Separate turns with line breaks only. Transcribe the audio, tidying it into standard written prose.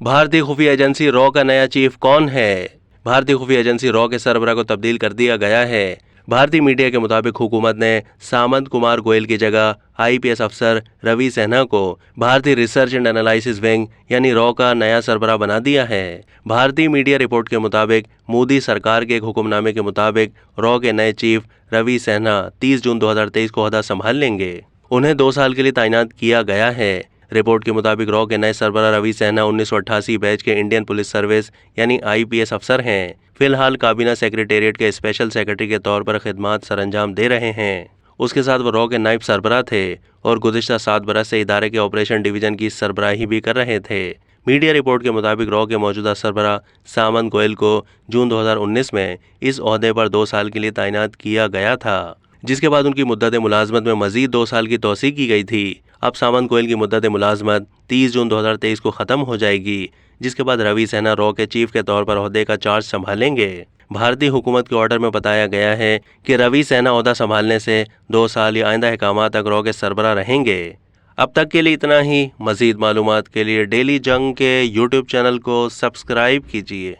भारतीय खुफिया agency raw का नया चीफ कौन है? भारतीय खुफिया एजेंसी रॉ के सरबराह को तब्दील कर दिया गया है। भारतीय मीडिया के मुताबिक हुकूमत ने सामंत कुमार गोयल की जगह आईपीएस अफसर रवि सिन्हा को भारतीय रिसर्च एंड एनालिसिस विंग यानी रॉ का नया सरबराह बना दिया है। भारतीय मीडिया रिपोर्ट के मुताबिक मोदी सरकार के एक हुक्मनामे के मुताबिक रॉ के नए चीफ रवि सिन्हा 30 जून 2023 को ओहदा संभाल लेंगे। उन्हें 2 साल के लिए तैनात किया गया है। रिपोर्ट के मुताबिक रॉ के नए सरबराह रवि सिन्हा 1988 बैच के इंडियन पुलिस सर्विस यानी आईपीएस अफसर हैं। फिलहाल काबीना सेक्रेटेरिएट के स्पेशल सेक्रेटरी के तौर पर खिदमात सरअंजाम दे रहे हैं। उसके साथ वो रॉ के नायब सरबराह थे और गुज़िश्ता 7 बरस से इदारे के ऑपरेशन डिवीजन की सरबराही भी कर रहे थे। मीडिया रिपोर्ट के मुताबिक रॉ के मौजूदा सरबराह सामंत गोयल को जून 2019 में इस ओहदे पर 2 साल के लिए तैनात किया गया था, जिसके बाद उनकी मुद्दत मुलाजमत में मजीद 2 साल की तौसीक की गई थी। अब सामंत गोयल की मुद्दत मुलाजमत 30 जून 2023 को ख़त्म हो जाएगी, जिसके बाद रवि सिन्हा रॉ के चीफ के तौर पर ओहदे का चार्ज संभालेंगे। भारतीय हुकूमत के ऑर्डर में बताया गया है कि रवि सिन्हा ओहदा संभालने से 2 साल या आइंदा अहकाम तक रॉ के सरबराह रहेंगे। अब तक के लिए इतना ही। मज़ीद मालूमात के लिए डेली जंग के यूट्यूब चैनल को सब्सक्राइब कीजिए।